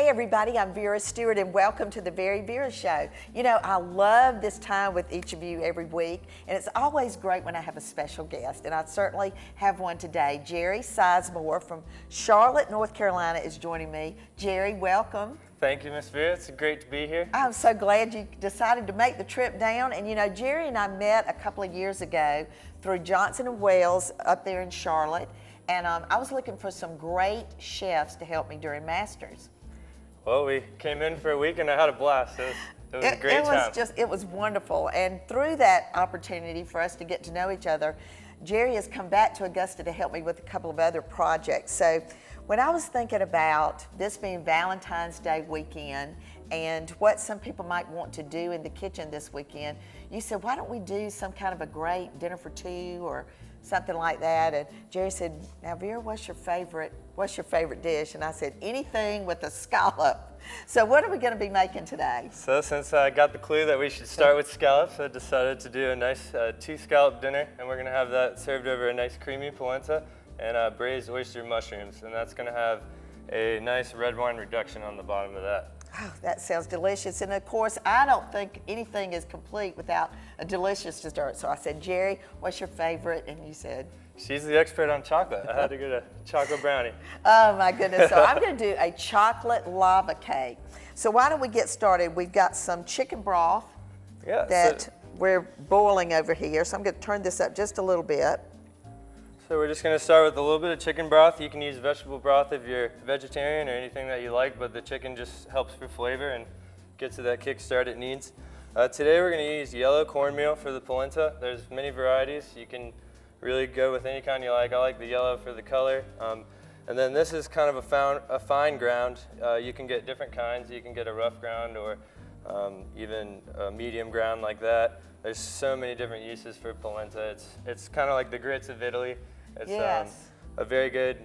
Hey everybody, I'm Vera Stewart and welcome to the VeryVera Show. You know, I love this time with each of you every week, and it's always great when I have a special guest, and I certainly have one today. Gerry Sizemore from Charlotte, North Carolina is joining me. Gerry, welcome. Thank you, Miss Vera. It's great to be here. I'm so glad you decided to make the trip down. And you know, Gerry and I met a couple of years ago through Johnson & Wales up there in Charlotte, and I was looking for some great chefs to help me during Masters. Well, we came in for a week and I had a blast. It was a great time. It was wonderful. And through that opportunity for us to get to know each other, Gerry has come back to Augusta to help me with a couple of other projects. So when I was thinking about this being Valentine's Day weekend and what some people might want to do in the kitchen this weekend, you said, why don't we do some kind of a great dinner for two or something like that? And Gerry said, now Vera, what's your favorite dish? And I said, anything with a scallop. So what are we going to be making today? So since I got the clue that we should start with scallops, I decided to do a nice 2-scallop dinner, and we're going to have that served over a nice creamy polenta and braised oyster mushrooms, and that's going to have a nice red wine reduction on the bottom of that. Oh, that sounds delicious. And of course, I don't think anything is complete without a delicious dessert. So I said, Gerry, what's your favorite? And you said? She's the expert on chocolate. I had to get a chocolate brownie. Oh my goodness. So I'm going to do a chocolate lava cake. So why don't we get started? We've got some chicken broth that we're boiling over here. So I'm going to turn this up just a little bit. So we're just going to start with a little bit of chicken broth. You can use vegetable broth if you're vegetarian or anything that you like, but the chicken just helps for flavor and gets it that kickstart it needs. Today we're going to use yellow cornmeal for the polenta. There's many varieties. You can really go with any kind you like. I like the yellow for the color. And then this is kind of a fine ground. You can get different kinds. You can get a rough ground or even a medium ground like that. There's so many different uses for polenta. It's kind of like the grits of Italy. It's a very good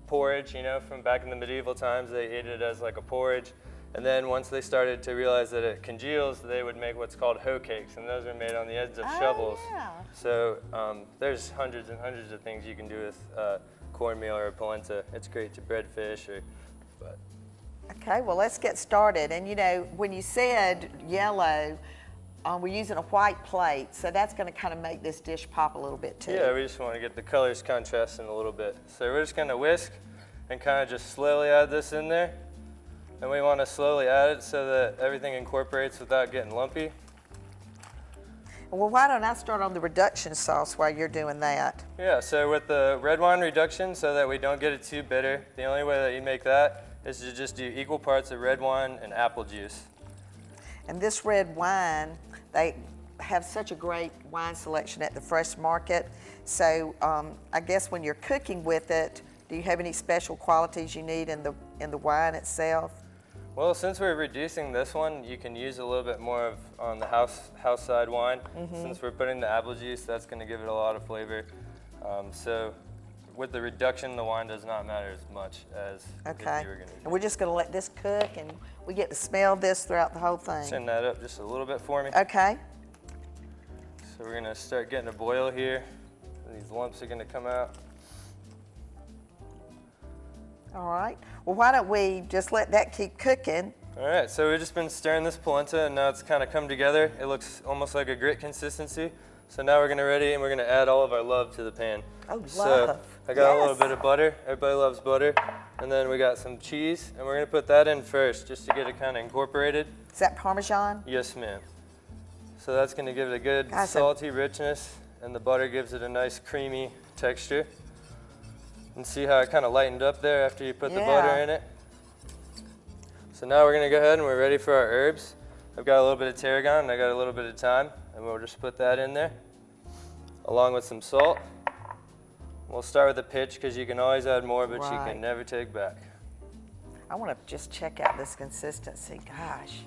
porridge, you know, from back in the medieval times. They ate it as like a porridge. And then once they started to realize that it congeals, they would make what's called hoe cakes, and those are made on the ends of shovels. Yeah. So there's hundreds and hundreds of things you can do with cornmeal or polenta. It's great to bread fish but. Okay, well let's get started. And you know, when you said yellow, we're using a white plate, so that's going to kind of make this dish pop a little bit too. Yeah, we just want to get the colors contrasting a little bit. So we're just going to whisk and kind of just slowly add this in there. And we want to slowly add it so that everything incorporates without getting lumpy. Well, why don't I start on the reduction sauce while you're doing that? Yeah, so with the red wine reduction, so that we don't get it too bitter, the only way that you make that is to just do equal parts of red wine and apple juice. And this red wine, they have such a great wine selection at the fresh market. So I guess when you're cooking with it, do you have any special qualities you need in the wine itself? Well, since we're reducing this one, you can use a little bit more of on the house side wine. Since we're putting the apple juice, that's going to give it a lot of flavor. So with the reduction, the wine does not matter as much as if you were going to do. And we're just going to let this cook, and we get to smell this throughout the whole thing. Send that up just a little bit for me. Okay. So we're going to start getting a boil here. These lumps are going to come out. All right. Well, why don't we just let that keep cooking? All right, so we've just been stirring this polenta, and now it's kind of come together. It looks almost like a grit consistency. So now we're going to add all of our love to the pan. Oh, love. So I got a little bit of butter. Everybody loves butter. And then we got some cheese, and we're going to put that in first just to get it kind of incorporated. Is that Parmesan? Yes, ma'am. So that's going to give it a good salty richness, and the butter gives it a nice creamy texture. And see how it kind of lightened up there after you put the butter in it? So now we're going to go ahead and we're ready for our herbs. I've got a little bit of tarragon and I got a little bit of thyme, and we'll just put that in there along with some salt. We'll start with the pitch because you can always add more, but you can never take back. I want to just check out this consistency. Gosh.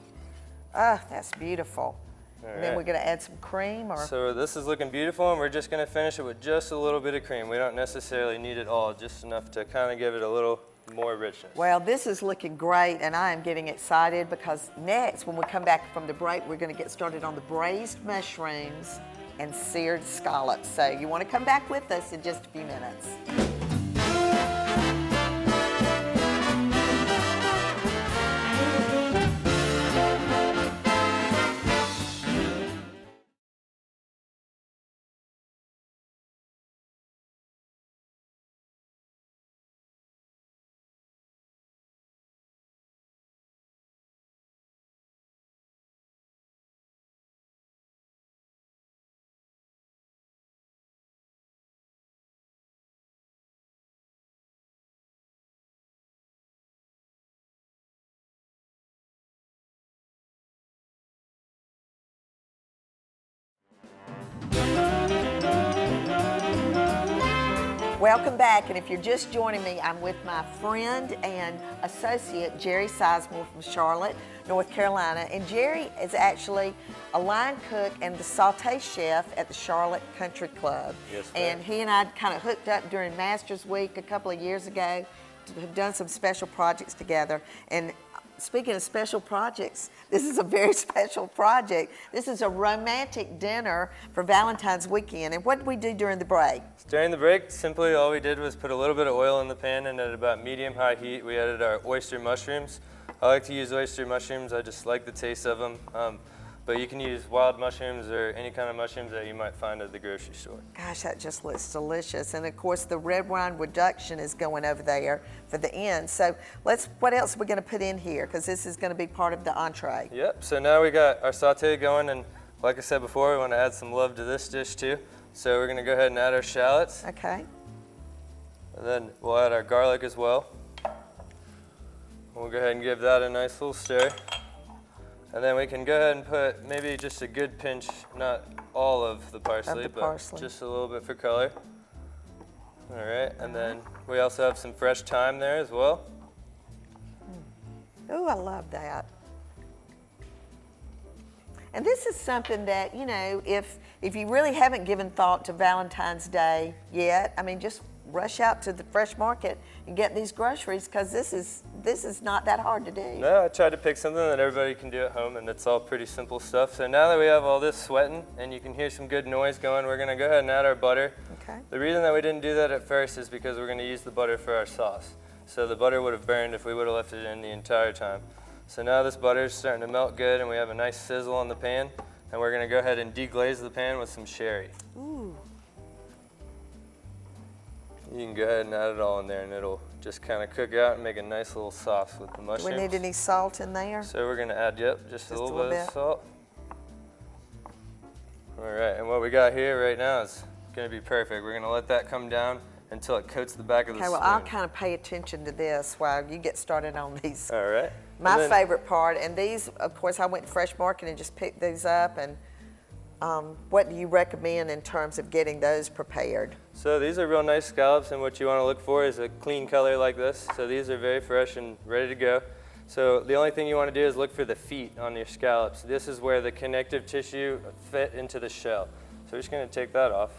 Ah, that's beautiful. And then we're going to add some cream? So this is looking beautiful, and we're just going to finish it with just a little bit of cream. We don't necessarily need it all, just enough to kind of give it a little more richness. Well, this is looking great, and I am getting excited because next, when we come back from the break, we're going to get started on the braised mushrooms and seared scallops. So you want to come back with us in just a few minutes. Welcome back, and if you're just joining me, I'm with my friend and associate, Gerry Sizemore from Charlotte, North Carolina. And Gerry is actually a line cook and the sauté chef at the Charlotte Country Club. Yes, ma'am. And he and I kind of hooked up during Masters Week a couple of years ago, have done some special projects together. And speaking of special projects, this is a very special project. This is a romantic dinner for Valentine's weekend. And what did we do during the break? During the break, simply all we did was put a little bit of oil in the pan, and at about medium-high heat, we added our oyster mushrooms. I like to use oyster mushrooms. I just like the taste of them. But you can use wild mushrooms or any kind of mushrooms that you might find at the grocery store. Gosh, that just looks delicious. And of course, the red wine reduction is going over there for the end. So what else are we going to put in here? Because this is going to be part of the entree. Yep, so now we got our saute going, and like I said before, we want to add some love to this dish too. So we're going to go ahead and add our shallots. Okay. And then we'll add our garlic as well. We'll go ahead and give that a nice little stir. And then we can go ahead and put maybe just a good pinch, not all of the parsley, but just a little bit for color. All right, and then we also have some fresh thyme there as well. Oh, I love that. And this is something that, you know, if you really haven't given thought to Valentine's Day yet, I mean, just rush out to the fresh market and get these groceries, because this is not that hard to do. No, I tried to pick something that everybody can do at home, and it's all pretty simple stuff. So now that we have all this sweating and you can hear some good noise going, we're going to go ahead and add our butter. Okay. The reason that we didn't do that at first is because we're going to use the butter for our sauce. So the butter would have burned if we would have left it in the entire time. So now this butter is starting to melt good, and we have a nice sizzle on the pan, and we're going to go ahead and deglaze the pan with some sherry. Ooh. You can go ahead and add it all in there, and it'll just kind of cook out and make a nice little sauce with the mushrooms. Do we need any salt in there? So we're going to add, just a little bit of salt. All right, and what we got here right now is going to be perfect. We're going to let that come down until it coats the back of the spoon. Okay, well, I'll kind of pay attention to this while you get started on these. All right. My favorite part, and these, of course, I went to Fresh Market and just picked these up. And what do you recommend in terms of getting those prepared? So these are real nice scallops, and what you want to look for is a clean color like this. So these are very fresh and ready to go. So the only thing you want to do is look for the feet on your scallops. This is where the connective tissue fit into the shell. So we're just going to take that off.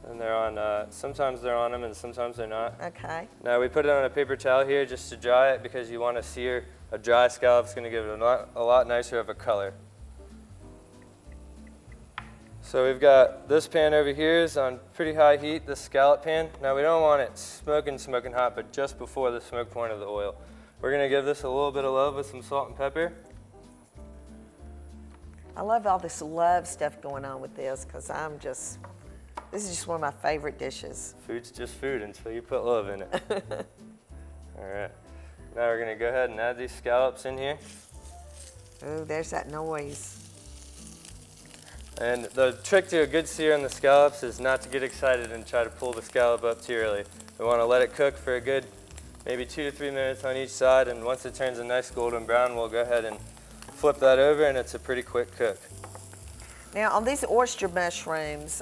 And they're on, sometimes they're on them and sometimes they're not. Okay. Now we put it on a paper towel here just to dry it, because you want to sear a dry scallop. It's going to give it a lot nicer of a color. So we've got this pan over here is on pretty high heat, the scallop pan. Now we don't want it smoking hot, but just before the smoke point of the oil. We're going to give this a little bit of love with some salt and pepper. I love all this love stuff going on with this, because this is just one of my favorite dishes. Food's just food until you put love in it. All right. Now we're going to go ahead and add these scallops in here. Oh, there's that noise. And the trick to a good sear on the scallops is not to get excited and try to pull the scallop up too early. We want to let it cook for a good maybe 2 to 3 minutes on each side, and once it turns a nice golden brown, we'll go ahead and flip that over, and it's a pretty quick cook. Now, on these oyster mushrooms,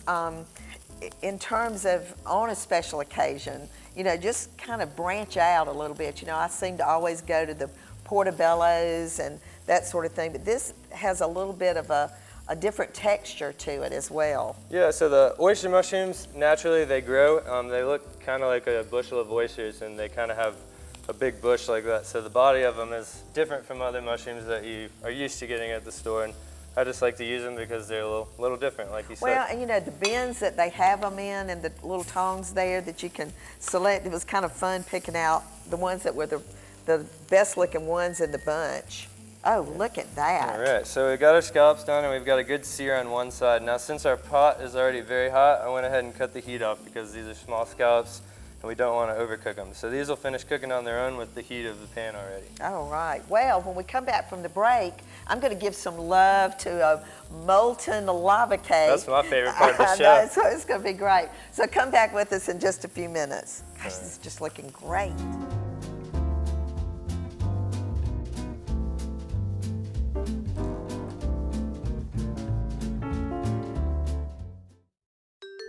in terms of on a special occasion, you know, just kind of branch out a little bit. You know, I seem to always go to the portobellos and that sort of thing, but this has a little bit of a different texture to it as well. Yeah, so the oyster mushrooms, naturally they grow. They look kind of like a bushel of oysters, and they kind of have a big bush like that. So the body of them is different from other mushrooms that you are used to getting at the store. And I just like to use them because they're a little different, like you said. Well, and you know, the bins that they have them in and the little tongs there that you can select, it was kind of fun picking out the ones that were the best looking ones in the bunch. Oh, look at that. All right, so we've got our scallops done, and we've got a good sear on one side. Now, since our pot is already very hot, I went ahead and cut the heat off, because these are small scallops and we don't want to overcook them. So these will finish cooking on their own with the heat of the pan already. All right. Well, when we come back from the break, I'm going to give some love to a molten lava cake. That's my favorite part of the show. I know, so it's going to be great. So come back with us in just a few minutes. Gosh, this is just looking great.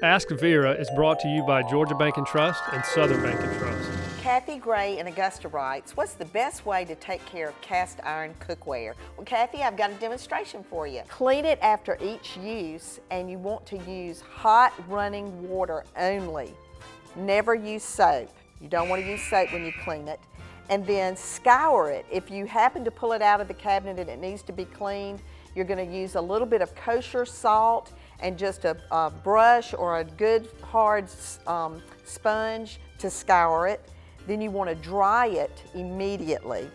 Ask Vera is brought to you by Georgia Bank and Trust and Southern Bank and Trust. Kathy Gray in Augusta writes, what's the best way to take care of cast iron cookware? Well, Kathy, I've got a demonstration for you. Clean it after each use, and you want to use hot running water only. Never use soap. You don't want to use soap when you clean it. And then scour it. If you happen to pull it out of the cabinet and it needs to be cleaned, you're going to use a little bit of kosher salt and just a brush or a good hard sponge to scour it. Then you want to dry it immediately.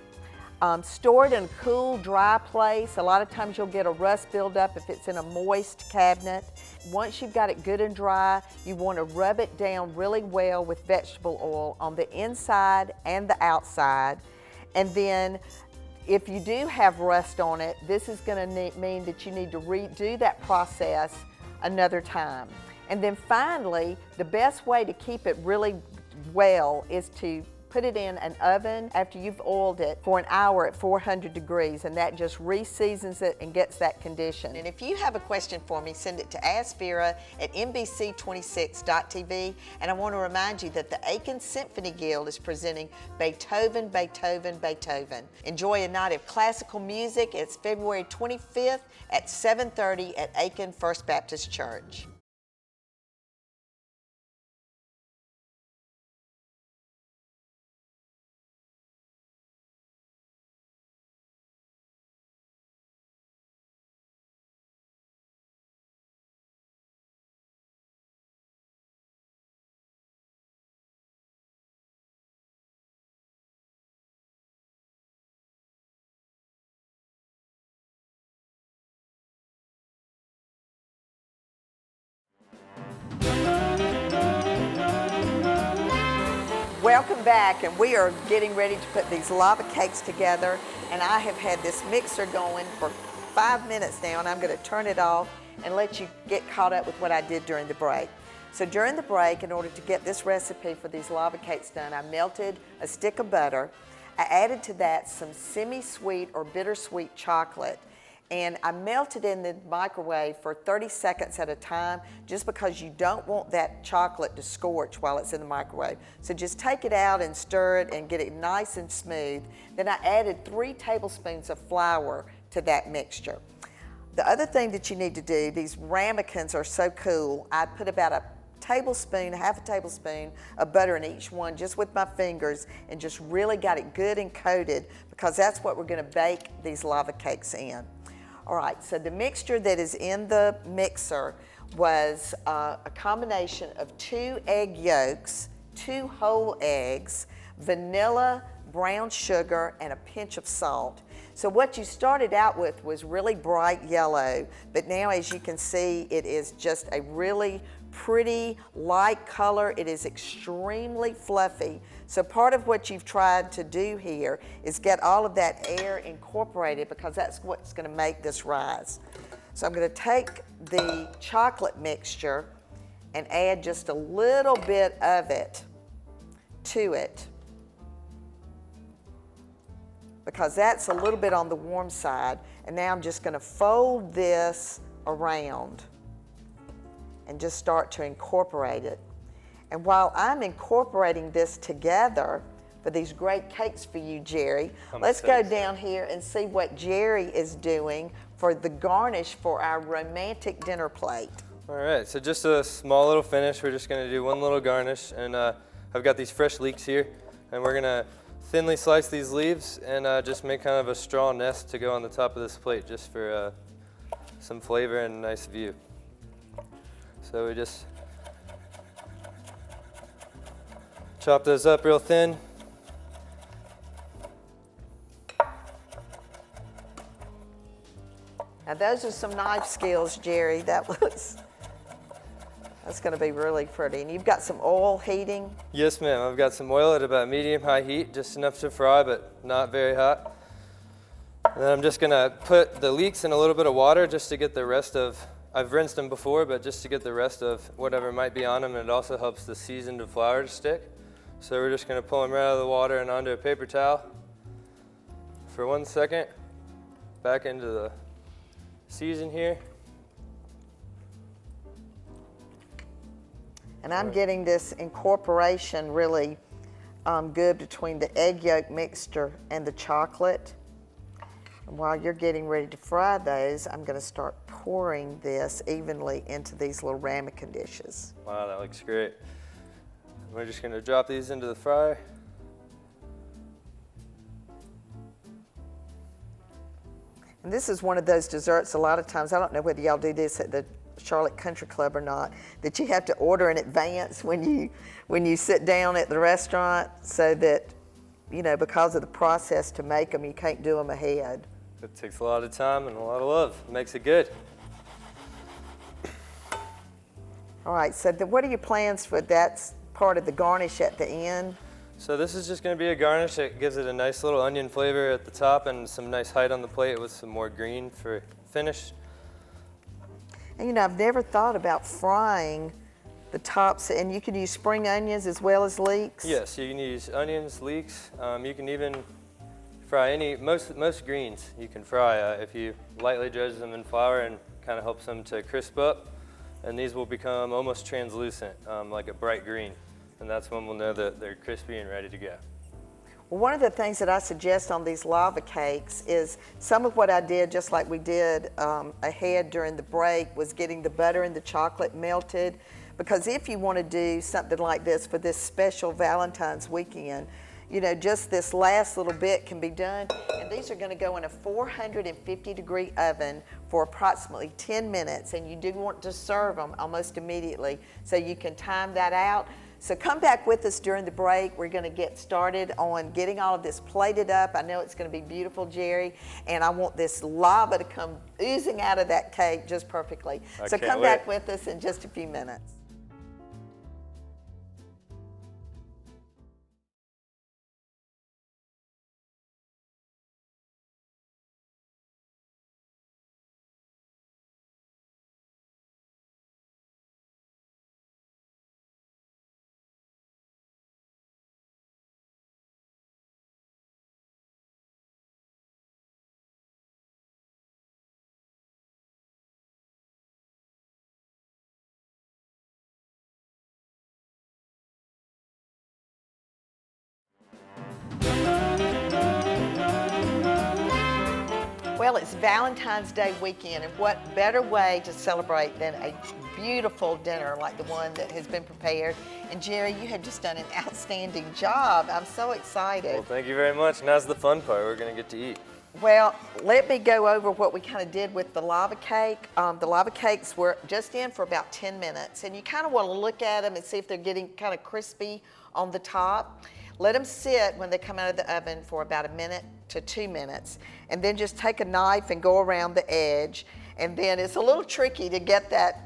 Store it in a cool, dry place. A lot of times you'll get a rust buildup if it's in a moist cabinet. Once you've got it good and dry, you want to rub it down really well with vegetable oil on the inside and the outside. And then if you do have rust on it, this is going to mean that you need to redo that process another time. And then finally, the best way to keep it really well is to put it in an oven after you've oiled it for an hour at 400 degrees, and that just re-seasons it and gets that condition. And if you have a question for me, send it to askvera@nbc26.tv. And I want to remind you that the Aiken Symphony Guild is presenting Beethoven, Beethoven, Beethoven. Enjoy a night of classical music. It's February 25th at 7:30 at Aiken First Baptist Church. Welcome back, and we are getting ready to put these lava cakes together, and I have had this mixer going for 5 minutes now, and I'm going to turn it off and let you get caught up with what I did during the break. So during the break, in order to get this recipe for these lava cakes done, I melted a stick of butter. I added to that some semi-sweet or bittersweet chocolate, and I melted in the microwave for 30 seconds at a time, just because you don't want that chocolate to scorch while it's in the microwave. So just take it out and stir it and get it nice and smooth. Then I added 3 tablespoons of flour to that mixture. The other thing that you need to do, these ramekins are so cool. I put about a tablespoon, half a tablespoon of butter in each one, just with my fingers, and just really got it good and coated, because that's what we're going to bake these lava cakes in. All right, so the mixture that is in the mixer was a combination of 2 egg yolks, 2 whole eggs, vanilla, brown sugar, and a pinch of salt. So what you started out with was really bright yellow, but now, as you can see, it is just a really pretty light color. It is extremely fluffy. So part of what you've tried to do here is get all of that air incorporated, because that's what's going to make this rise. So I'm going to take the chocolate mixture and add just a little bit of it to it, because that's a little bit on the warm side. And now I'm just going to fold this around and just start to incorporate it. And while I'm incorporating this together for these great cakes for you, Gerry, let's go down here and see what Gerry is doing for the garnish for our romantic dinner plate. All right, so just a small little finish. We're just gonna do one little garnish, and I've got these fresh leeks here, and we're gonna thinly slice these leaves and just make kind of a straw nest to go on the top of this plate, just for some flavor and a nice view. So we just chop those up real thin. Now those are some knife skills, Gerry. That's going to be really pretty. And you've got some oil heating? Yes, ma'am. I've got some oil at about medium-high heat, just enough to fry, but not very hot. And then I'm just going to put the leeks in a little bit of water just to get the rest of, I've rinsed them before, but just to get the rest of whatever might be on them, and it also helps the seasoned flour to stick. So we're just going to pull them right out of the water and onto a paper towel for 1 second, back into the season here. And I'm getting this incorporation really good between the egg yolk mixture and the chocolate. And while you're getting ready to fry those, I'm going to start pouring this evenly into these little ramekin dishes. Wow, that looks great. We're just going to drop these into the fryer. And this is one of those desserts, a lot of times, I don't know whether y'all do this at the Charlotte Country Club or not, that you have to order in advance when you sit down at the restaurant, so that, you know, because of the process to make them, you can't do them ahead. It takes a lot of time and a lot of love. It makes it good. All right, so what are your plans for that part of the garnish at the end? So this is just going to be a garnish. It gives it a nice little onion flavor at the top and some nice height on the plate with some more green for finish. And you know, I've never thought about frying the tops, and you can use spring onions as well as leeks? Yes, you can use onions, leeks. You can even fry most greens you can fry if you lightly dredge them in flour and kind of helps them to crisp up. And these will become almost translucent, like a bright green. And that's when we'll know that they're crispy and ready to go. Well, one of the things that I suggest on these lava cakes is some of what I did, just like we did ahead during the break, was getting the butter and the chocolate melted. Because if you want to do something like this for this special Valentine's weekend, you know, just this last little bit can be done. And these are going to go in a 450-degree oven for approximately 10 minutes. And you do want to serve them almost immediately, so you can time that out. So come back with us during the break. We're going to get started on getting all of this plated up. I know it's going to be beautiful, Gerry, and I want this lava to come oozing out of that cake just perfectly. So come back with us in just a few minutes. Well, it's Valentine's Day weekend, and what better way to celebrate than a beautiful dinner like the one that has been prepared. And Gerry, you have just done an outstanding job. I'm so excited. Well, thank you very much. Now's the fun part. We're going to get to eat. Well, let me go over what we kind of did with the lava cake. The lava cakes were just in for about 10 minutes, and you kind of want to look at them and see if they're getting kind of crispy on the top. Let them sit when they come out of the oven for about 1 minute to 2 minutes, and then just take a knife and go around the edge. And then it's a little tricky to get that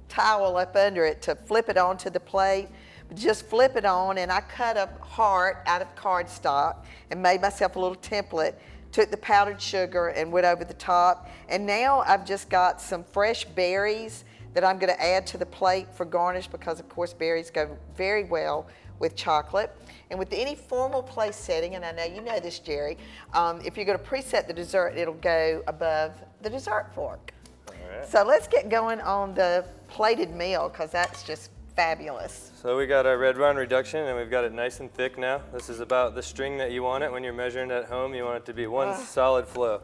towel up under it to flip it onto the plate. But just flip it on, and I cut a heart out of cardstock and made myself a little template, took the powdered sugar and went over the top. And now I've just got some fresh berries that I'm going to add to the plate for garnish, because of course berries go very well with chocolate. And with any formal place setting, and I know you know this, Gerry, if you're going to preset the dessert, it'll go above the dessert fork. All right. So let's get going on the plated meal, because that's just fabulous. So we got our red wine reduction, and we've got it nice and thick now. This is about the string that you want it when you're measuring at home. You want it to be one solid flow.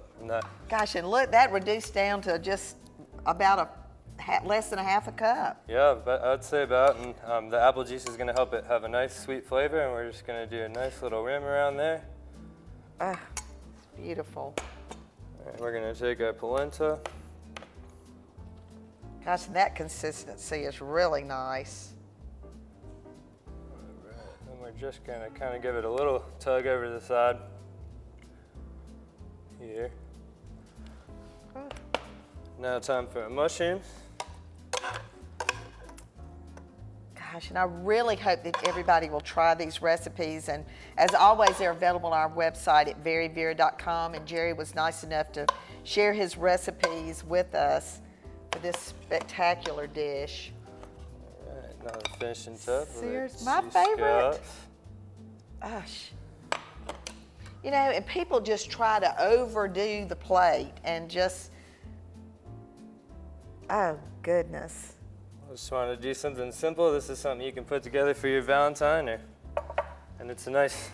Gosh, and look, that reduced down to just about less than a half a cup. Yeah, but I'd say about, and the apple juice is going to help it have a nice sweet flavor, and we're just going to do a nice little rim around there. It's beautiful. All right, we're going to take our polenta. Gosh, and that consistency is really nice. All right, and we're just going to kind of give it a little tug over the side here. Now time for our mushrooms. Gosh, and I really hope that everybody will try these recipes. And as always, they're available on our website at VeryVera.com. And Gerry was nice enough to share his recipes with us for this spectacular dish. All right, now the finishing touch. Seared, my favorite. Gosh. You know, and people just try to overdo the plate and just, oh goodness. Just want to do something simple. This is something you can put together for your Valentine, and it's a nice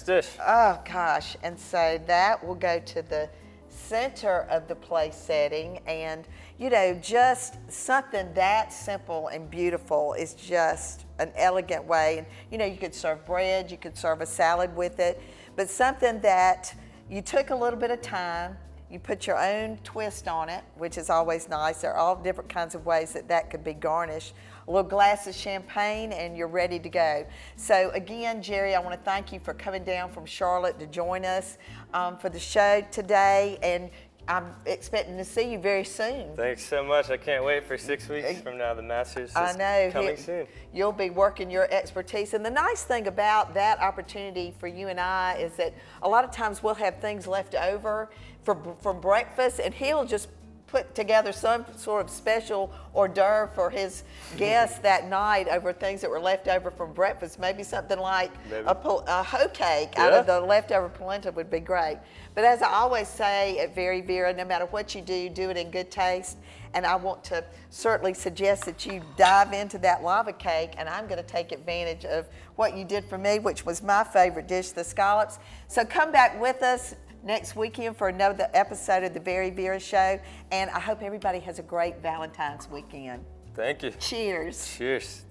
dish. Oh gosh, and so that will go to the center of the place setting, and you know, just something that simple and beautiful is just an elegant way. And you know, you could serve bread, you could serve a salad with it, but something that you took a little bit of time, you put your own twist on it, which is always nice. There are all different kinds of ways that could be garnished. A little glass of champagne and you're ready to go. So again, Gerry, I want to thank you for coming down from Charlotte to join us for the show today, and I'm expecting to see you very soon. Thanks so much. I can't wait for 6 weeks from now. The Masters is coming soon. You'll be working your expertise. And the nice thing about that opportunity for you and I is that a lot of times we'll have things left over from breakfast, and he'll just put together some sort of special hors d'oeuvre for his guests that night over things that were left over from breakfast. Maybe something like a hoe cake out of the leftover polenta would be great. But as I always say at VeryVera, no matter what you do, do it in good taste. And I want to certainly suggest that you dive into that lava cake, and I'm going to take advantage of what you did for me, which was my favorite dish, the scallops. So come back with us next weekend for another episode of the VeryVera Show, and I hope everybody has a great Valentine's weekend. Thank you. Cheers. Cheers.